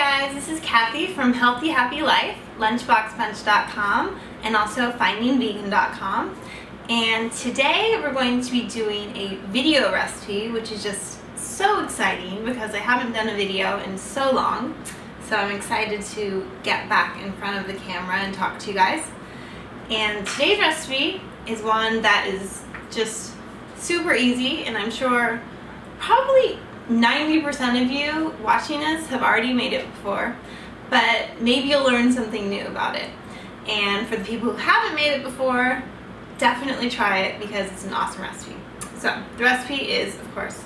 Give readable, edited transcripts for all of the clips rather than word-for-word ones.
guys, this is Kathy from Healthy Happy Life, lunchboxpunch.com, and also findingvegan.com. And today we're going to be doing a video recipe, which is just so exciting because I haven't done a video in so long. So I'm excited to get back in front of the camera and talk to you guys. And today's recipe is one that is just super easy, and I'm sure probably 90% of you watching this have already made it before, but maybe you'll learn something new about it. And for the people who haven't made it before, definitely try it because it's an awesome recipe. So the recipe is, of course,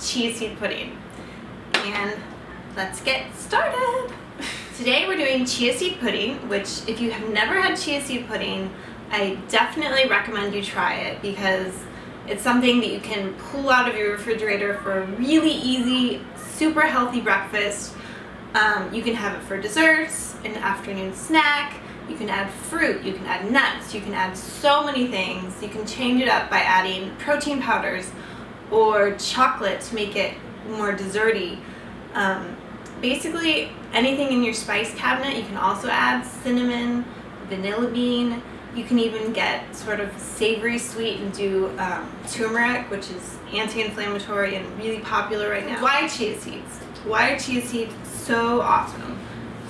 chia seed pudding. And let's get started. Today we're doing chia seed pudding, which if you have never had chia seed pudding, I definitely recommend you try it because it's something that you can pull out of your refrigerator for a really easy, super healthy breakfast. You can have it for desserts, an afternoon snack. You can add fruit, you can add nuts, you can add so many things. You can change it up by adding protein powders or chocolate to make it more desserty. Basically, anything in your spice cabinet. You can also add cinnamon, vanilla bean. You can even get sort of savory sweet and do turmeric, which is anti-inflammatory and really popular right now. Why chia seeds? Why are chia seeds so awesome?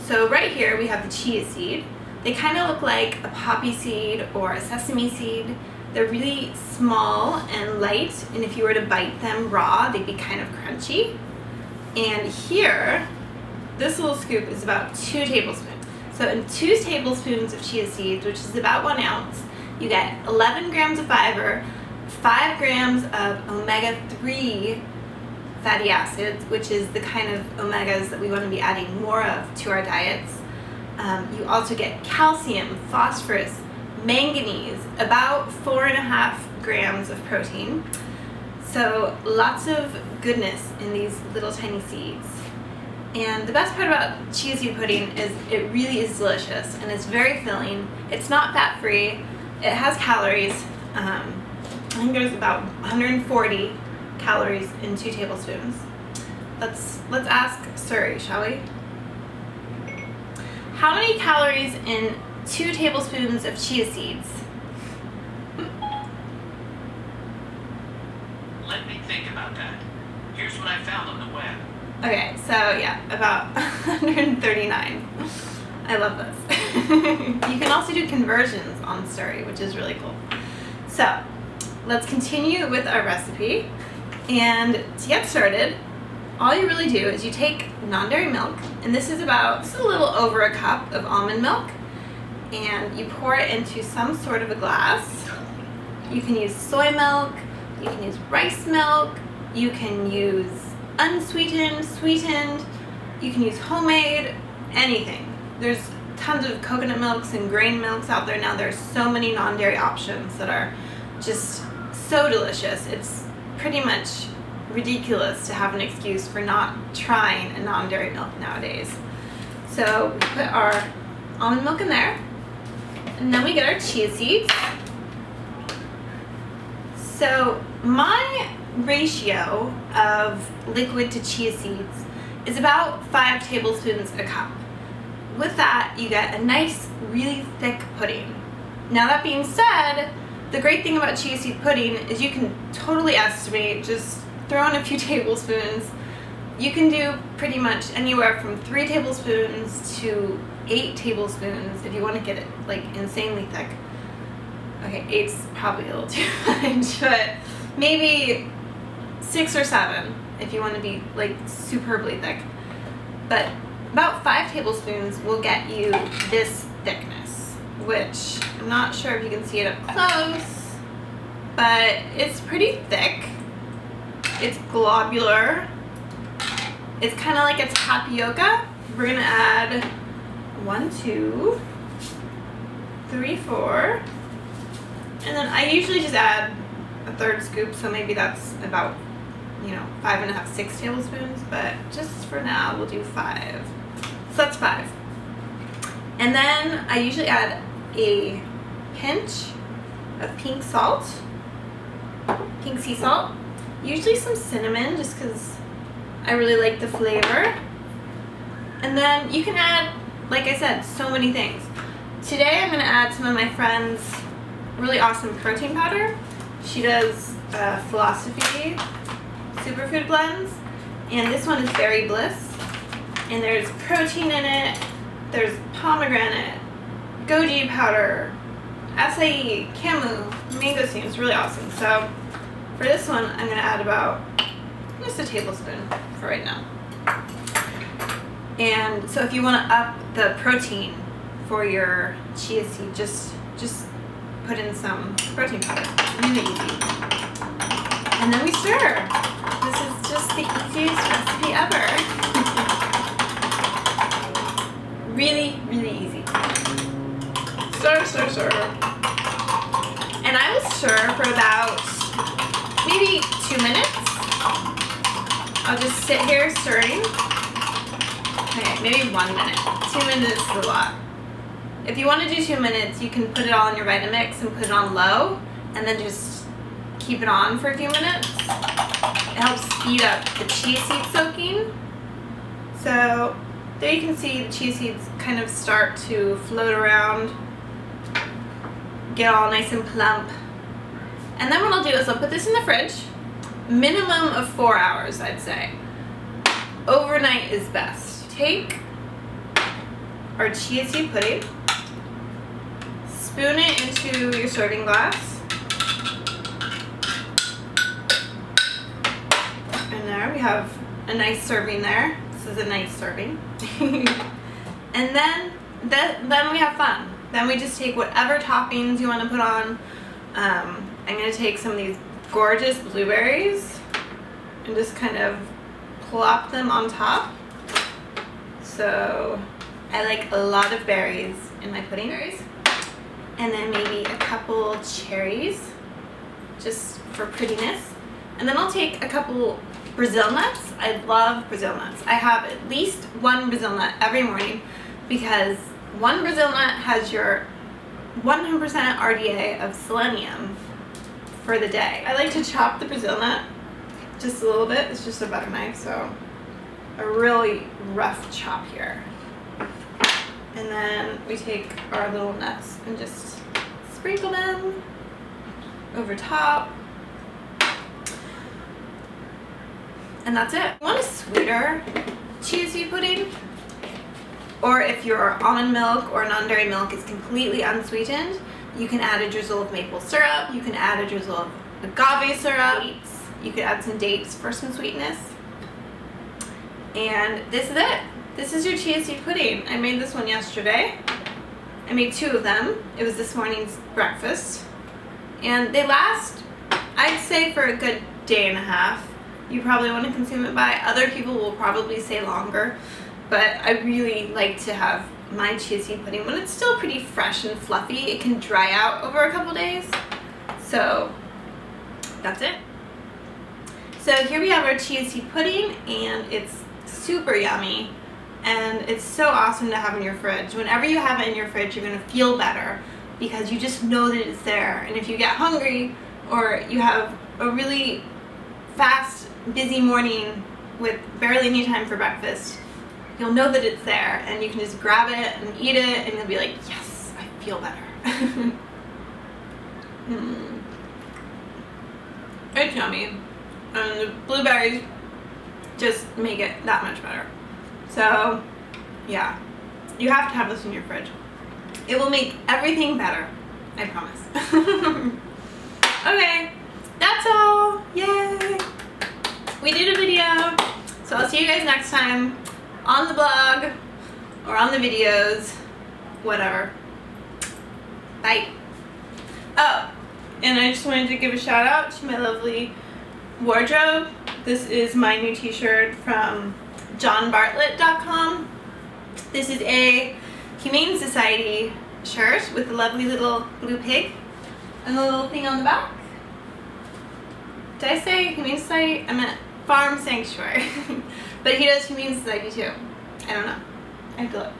So right here we have the chia seed. They kind of look like a poppy seed or a sesame seed. They're really small and light, and if you were to bite them raw, they'd be kind of crunchy. And here, this little scoop is about 2 tablespoons. So in 2 tablespoons of chia seeds, which is about 1 ounce, you get 11 grams of fiber, 5 grams of omega-3 fatty acids, which is the kind of omegas that we want to be adding more of to our diets. You also get calcium, phosphorus, manganese, about 4.5 grams of protein. So lots of goodness in these little tiny seeds. And the best part about chia seed pudding is it really is delicious and it's very filling. It's not fat-free. It has calories. I think there's about 140 calories in 2 tablespoons. Let's ask Suri, shall we? How many calories in 2 tablespoons of chia seeds? Let me think about that. Here's what I found on the web. Okay, so yeah, about 139. I love this. You can also do conversions on Suri, which is really cool. So let's continue with our recipe. And to get started, all you really do is you take non-dairy milk, and this is about just a little over a cup of almond milk, and you pour it into some sort of a glass. You can use soy milk, you can use rice milk, you can use unsweetened, sweetened, you can use homemade, anything. There's tons of coconut milks and grain milks out there now. There's so many non-dairy options that are just so delicious. It's pretty much ridiculous to have an excuse for not trying a non-dairy milk nowadays. So we put our almond milk in there, and then we get our chia seeds. So my ratio of liquid to chia seeds is about 5 tablespoons a cup. With that, you get a nice, really thick pudding. Now that being said, the great thing about chia seed pudding is you can totally estimate, just throw in a few tablespoons. You can do pretty much anywhere from 3 tablespoons to 8 tablespoons if you want to get it like insanely thick. Okay, 8's probably a little too much, but maybe 6 or 7 if you want to be like superbly thick. But about 5 tablespoons will get you this thickness, which I'm not sure if you can see it up close, but it's pretty thick. It's globular. It's kind of like a tapioca. We're gonna add 1, 2, 3, 4, and then I usually just add a 1/3 scoop, so maybe that's about 5.5, 6 tablespoons, but just for now we'll do 5. So that's 5. And then I usually add a pinch of pink salt, pink sea salt, usually some cinnamon just because I really like the flavor. And then you can add, like I said, so many things. Today I'm going to add some of my friend's really awesome protein powder. She does philosophy superfood blends, and this one is Berry Bliss. And there's protein in it, there's pomegranate, goji powder, acai, camu, mangosteen. It's really awesome. So for this one, I'm going to add about just a tablespoon for right now. And so if you want to up the protein for your chia seed, just put in some protein powder. Really easy. And then we stir. This is just the easiest recipe ever. Really, really easy. Stir, stir, stir. And I will stir for about maybe 2 minutes. I'll just sit here stirring. Okay, maybe 1 minute. 2 minutes is a lot. If you want to do 2 minutes, you can put it all in your Vitamix and put it on low, and then just keep it on for a few minutes. It helps speed up the chia seed soaking. So there you can see the chia seeds kind of start to float around, get all nice and plump. And then what I'll do is I'll put this in the fridge, minimum of 4 hours, I'd say. Overnight is best. Take our chia seed pudding, spoon it into your serving glass, and there we have a nice serving there. This is a nice serving. And then we have fun. Then we just take whatever toppings you want to put on. I'm going to take some of these gorgeous blueberries and just kind of plop them on top. So I like a lot of berries in my pudding. And then maybe a couple cherries, just for prettiness. And then I'll take a couple Brazil nuts. I love Brazil nuts. I have at least one Brazil nut every morning because one Brazil nut has your 100% RDA of selenium for the day. I like to chop the Brazil nut just a little bit. It's just a butter knife, so a really rough chop here. And then we take our little nuts and just sprinkle them over top. And that's it. If you want a sweeter chia seed pudding, or if your almond milk or non-dairy milk is completely unsweetened, you can add a drizzle of maple syrup, you can add a drizzle of agave syrup, you could add some dates for some sweetness. And this is it. This is your chia seed pudding. I made this one yesterday. I made 2 of them. It was this morning's breakfast. And they last, I'd say, for a good day and a half. You probably want to consume it by. Other people will probably say longer. But I really like to have my chia seed pudding when it's still pretty fresh and fluffy. It can dry out over a couple days. So that's it. So here we have our chia seed pudding, and it's super yummy. And it's so awesome to have in your fridge. Whenever you have it in your fridge, you're going to feel better because you just know that it's there. And if you get hungry or you have a really fast, busy morning with barely any time for breakfast, you'll know that it's there and you can just grab it and eat it and you'll be like, yes, I feel better. It's yummy. And the blueberries just make it that much better. So, yeah, you have to have this in your fridge. It will make everything better, I promise. Okay, that's all. Yay! We did a video. So I'll see you guys next time on the blog or on the videos, whatever. Bye. Oh, and I just wanted to give a shout out to my lovely wardrobe. This is my new t-shirt from johnbartlett.com. This is a Humane Society shirt with a lovely little blue pig and a little thing on the back. Did I say Humane Society? I meant Farm Sanctuary. But he does Humane Society too. I don't know. I have to look.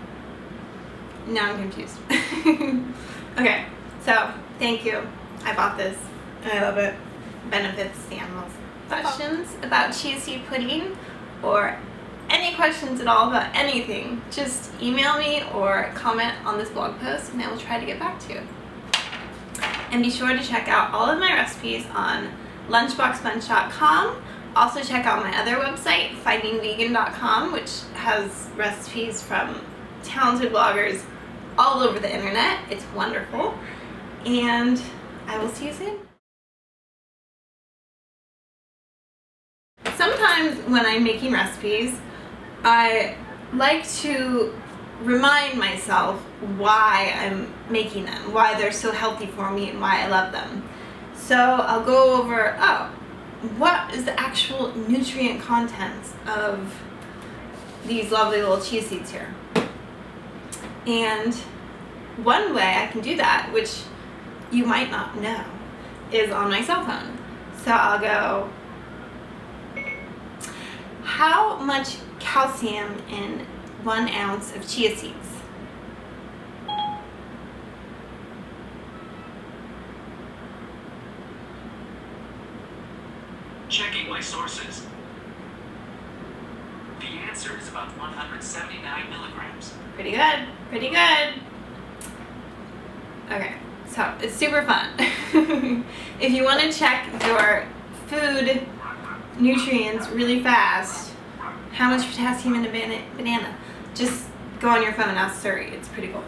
Now I'm confused. Okay, so thank you. I bought this and I love it. Benefits the animals. Questions about chia seed pudding or any questions at all about anything, just email me or comment on this blog post and I will try to get back to you. And be sure to check out all of my recipes on lunchboxbunch.com. Also check out my other website, findingvegan.com, which has recipes from talented bloggers all over the internet. It's wonderful. And I will see you soon. Sometimes when I'm making recipes, I like to remind myself why I'm making them, why they're so healthy for me and why I love them. So I'll go over, what is the actual nutrient content of these lovely little chia seeds here? And one way I can do that, which you might not know, is on my cell phone. So I'll go, how much calcium in 1 ounce of chia seeds? Checking my sources. The answer is about 179 milligrams. Pretty good, pretty good. Okay, so it's super fun. If you want to check your food nutrients really fast, how much potassium in a banana, just go on your phone and ask Siri. It's pretty cool.